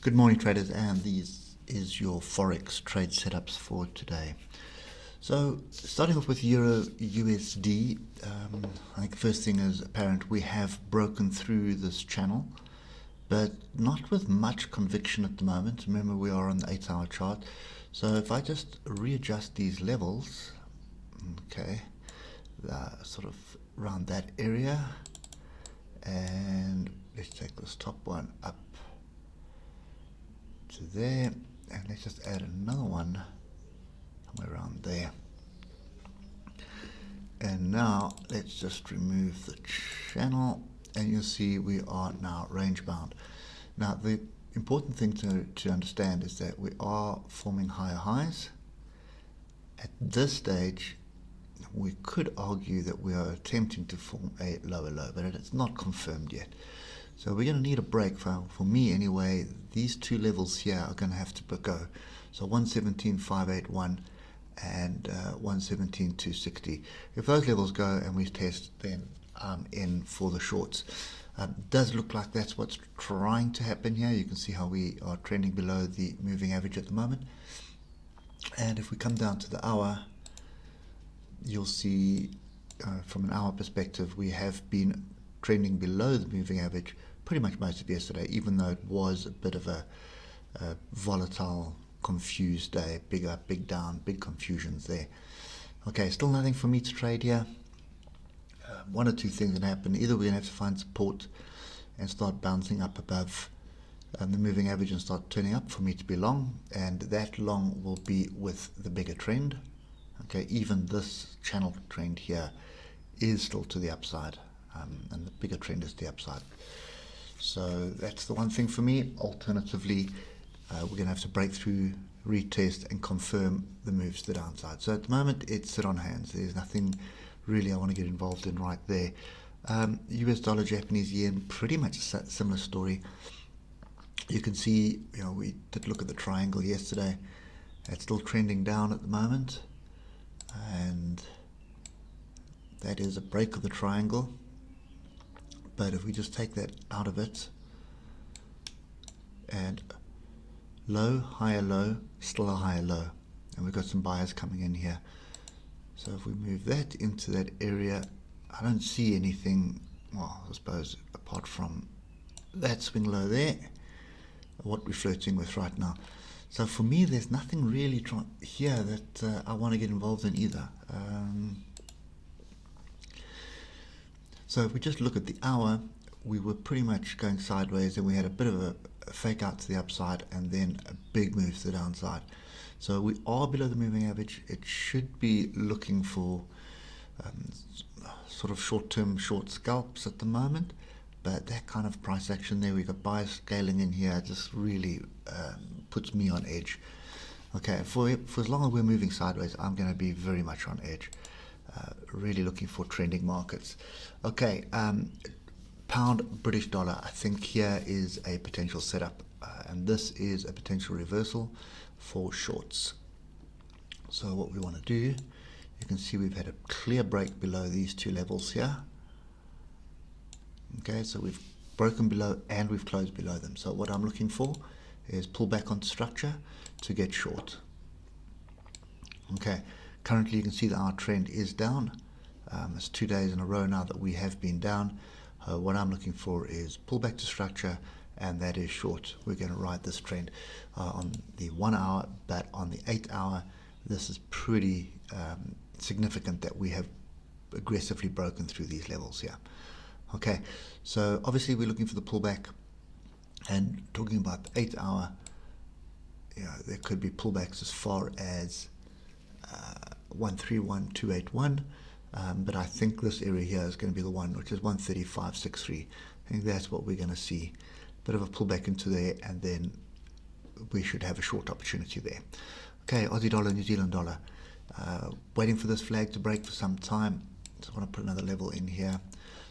Good morning, traders, and these is your Forex trade setups for today. So, starting off with Euro USD, I think the first thing is apparent we have broken through this channel, but not with much conviction at the moment. Remember, we are on the 8-hour chart. So if I just readjust these levels, okay, sort of around that area, and let's take this top one up to there, and let's just add another one somewhere around there. And now let's just remove the channel, and you'll see we are now range bound. Now the important thing to understand is that we are forming higher highs. At this stage we could argue that we are attempting to form a lower low, but it's not confirmed yet. So we're going to need a break. For me anyway, these two levels here are going to have to go. So 117.581 and 117.260. If those levels go and we test, then I'm in for the shorts. Does look like that's what's trying to happen here. You can see how we are trending below the moving average at the moment. And if we come down to the hour, you'll see from an hour perspective, we have been trending below the moving average pretty much most of yesterday, even though it was a bit of a volatile, confused day. Big up, big down, big confusions there. Okay, still nothing for me to trade here. One or two things that happen. Either we're going to have to find support and start bouncing up above the moving average and start turning up for me to be long, and that long will be with the bigger trend. Okay, even this channel trend here is still to the upside, and the bigger trend is the upside. So that's the one thing for me. Alternatively, we're going to have to break through, retest, and confirm the moves to the downside. So at the moment, it's sit on hands. There's nothing really I want to get involved in right there. US dollar, Japanese yen, pretty much a similar story. You can see, we did look at the triangle yesterday. It's still trending down at the moment, and that is a break of the triangle. But if we just take that out of it, and low, higher low, still a higher low, and we've got some buyers coming in here. So if we move that into that area, I don't see anything, well, I suppose apart from that swing low there, what we're flirting with right now. So for me, there's nothing really here that I want to get involved in either. So if we just look at the hour, we were pretty much going sideways, and we had a bit of a fake out to the upside and then a big move to the downside. So we are below the moving average. It should be looking for sort of short-term short scalps at the moment, but that kind of price action there, we've got buyers scaling in here, just really puts me on edge. Okay, for as long as we're moving sideways, I'm going to be very much on edge. Really looking for trending markets. Okay, pound British dollar, I think here is a potential setup, and this is a potential reversal for shorts. So what we want to do, you can see we've had a clear break below these two levels here. Okay, so we've broken below and we've closed below them. So what I'm looking for is pull back onto structure to get short. Okay, currently you can see that our trend is down. It's 2 days in a row now that we have been down. What I'm looking for is pull back to structure, and that is short. We're going to ride this trend on the 1 hour, but on the 8 hour, this is pretty significant that we have aggressively broken through these levels here. Okay, so obviously we're looking for the pullback, and talking about the 8 hour, there could be pullbacks as far as 131.281. But I think this area here is going to be the one, which is 135.63. I think that's what we're going to see. Bit of a pullback into there, and then we should have a short opportunity there. Okay, Aussie dollar, New Zealand dollar. Waiting for this flag to break for some time. Just want to put another level in here.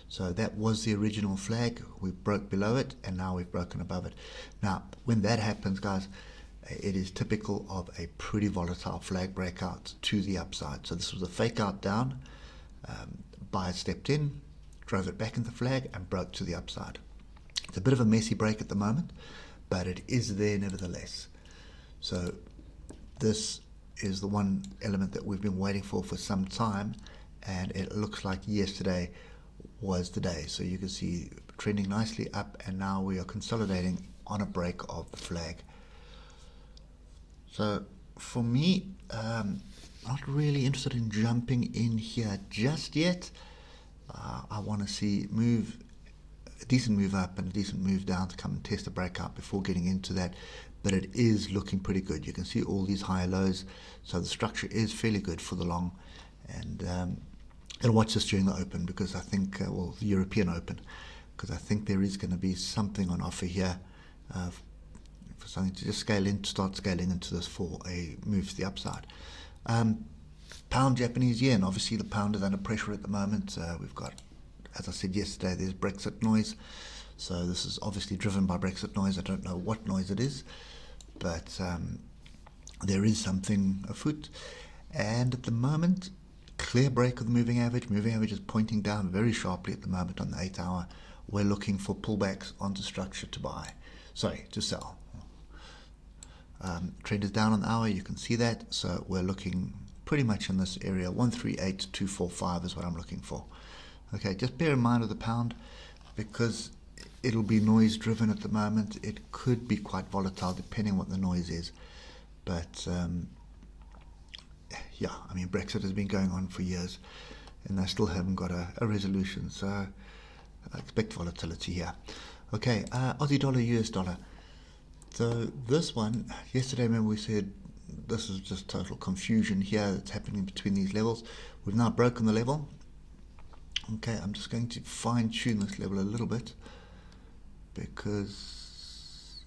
So that was the original flag. We broke below it, and now we've broken above it. Now, when that happens, guys, it is typical of a pretty volatile flag breakout to the upside. So this was a fake out down. Buyer stepped in, drove it back into the flag, and broke to the upside. It's a bit of a messy break at the moment, but it is there nevertheless. So this is the one element that we've been waiting for some time, and it looks like yesterday was the day. So you can see trending nicely up, and now we are consolidating on a break of the flag. So for me, not really interested in jumping in here just yet. I want to see a decent move up and a decent move down to come and test the breakout before getting into that. But it is looking pretty good. You can see all these higher lows, so the structure is fairly good for the long. And I'll watch this during the open, because I think, well, the European Open, because I think there is going to be something on offer here for something to just start scaling into this for a move to the upside. Pound Japanese yen, obviously the pound is under pressure at the moment. We've got, as I said yesterday, there's Brexit noise. So this is obviously driven by Brexit noise. I don't know what noise it is, but there is something afoot. And at the moment, clear break of the moving average. Moving average is pointing down very sharply at the moment on the 8 hour. We're looking for pullbacks onto structure to sell. Trend is down on the hour, you can see that. So we're looking pretty much in this area. 138.245 is what I'm looking for. Okay, just bear in mind with the pound, because it'll be noise driven at the moment. It could be quite volatile depending on what the noise is. But yeah, I mean, Brexit has been going on for years, and they still haven't got a resolution. So I expect volatility here. Okay, Aussie dollar, US dollar. So this one, yesterday, remember we said this is just total confusion here that's happening between these levels. We've now broken the level. Okay, I'm just going to fine tune this level a little bit, because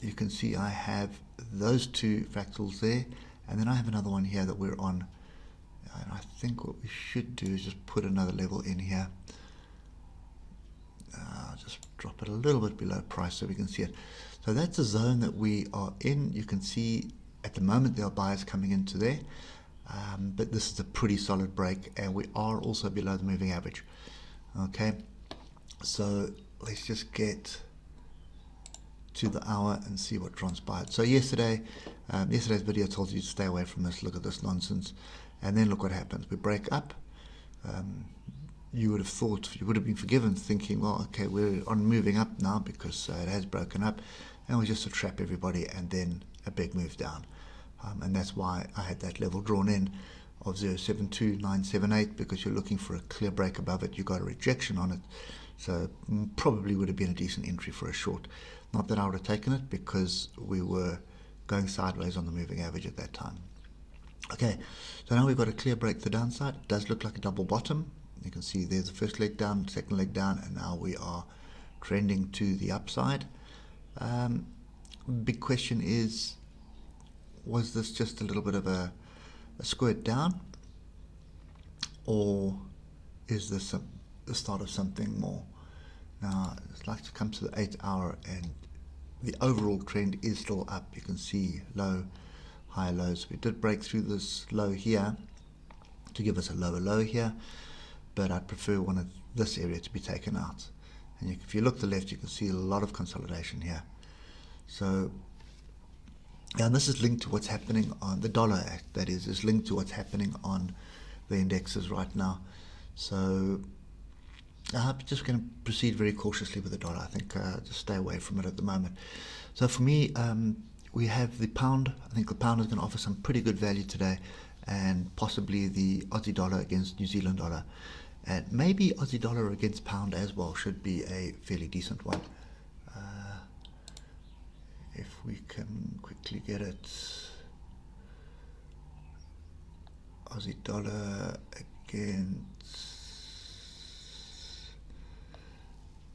you can see I have those two fractals there, and then I have another one here that we're on. And I think what we should do is just put another level in here. Just drop it a little bit below price so we can see it. So that's the zone that we are in. You can see at the moment there are buyers coming into there, but this is a pretty solid break, and we are also below the moving average. Okay, so let's just get to the hour and see what transpired. So yesterday's video told you to stay away from this. Look at this nonsense, and then look what happens. We break up. You would have thought, you would have been forgiven, thinking, well, okay, we're on moving up now because it has broken up, and we just to trap everybody, and then a big move down. And that's why I had that level drawn in of 0.72978, because you're looking for a clear break above it. You got a rejection on it, so probably would have been a decent entry for a short. Not that I would have taken it, because we were going sideways on the moving average at that time. Okay, so now we've got a clear break to the downside. It does look like a double bottom. You can see there's the first leg down, second leg down, and now we are trending to the upside. Big question is, was this just a little bit of a squirt down, or is this the start of something more? Now, I'd like to come to the 8 hour, and the overall trend is still up. You can see low, high lows. We did break through this low here to give us a lower low here, but I'd prefer this area to be taken out. And if you look to the left, you can see a lot of consolidation here. So, and this is linked to what's happening on the dollar, that is linked to what's happening on the indexes right now. So I'm just going to proceed very cautiously with the dollar. I think just stay away from it at the moment. So for me, we have the pound. I think the pound is going to offer some pretty good value today, and possibly the Aussie dollar against New Zealand dollar. And maybe Aussie dollar against pound as well should be a fairly decent one. If we can quickly get it. Aussie dollar against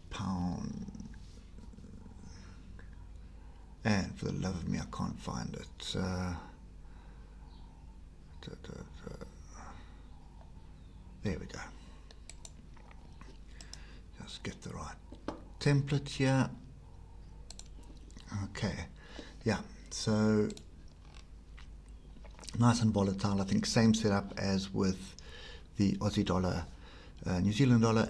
pound. And for the love of me, I can't find it. There we go. Just get the right template here. Okay, yeah, so nice and volatile. I think same setup as with the Aussie dollar New Zealand dollar,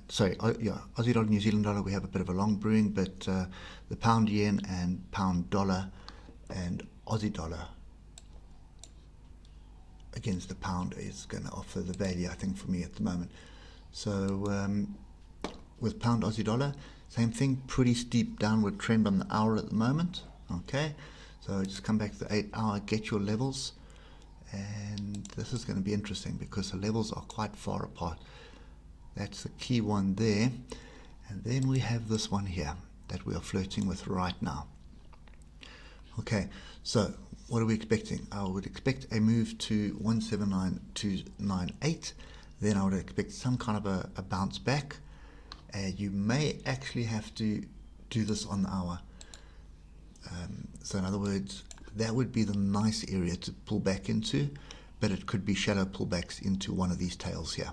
Aussie dollar, New Zealand dollar, we have a bit of a long brewing, but the pound yen and pound dollar and Aussie dollar against the pound is going to offer the value, I think, for me at the moment. So with pound Aussie dollar, same thing, pretty steep downward trend on the hour at the moment. Okay, so just come back to the 8 hour, get your levels, and this is going to be interesting because the levels are quite far apart. That's the key one there. And then we have this one here that we are flirting with right now. Okay, so what are we expecting? I would expect a move to 179298. Then I would expect some kind of a bounce back. You may actually have to do this on the hour. So in other words, that would be the nice area to pull back into, but it could be shadow pullbacks into one of these tails here.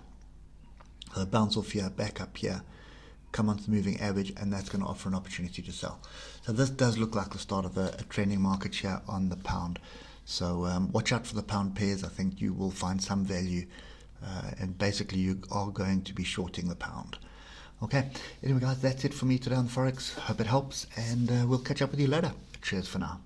So bounce off here, back up here, come onto the moving average, and that's going to offer an opportunity to sell. So this does look like the start of a trending market here on the pound. So watch out for the pound pairs. I think you will find some value, and basically you are going to be shorting the pound. Okay, anyway guys, that's it for me today on Forex. Hope it helps, and we'll catch up with you later. Cheers for now.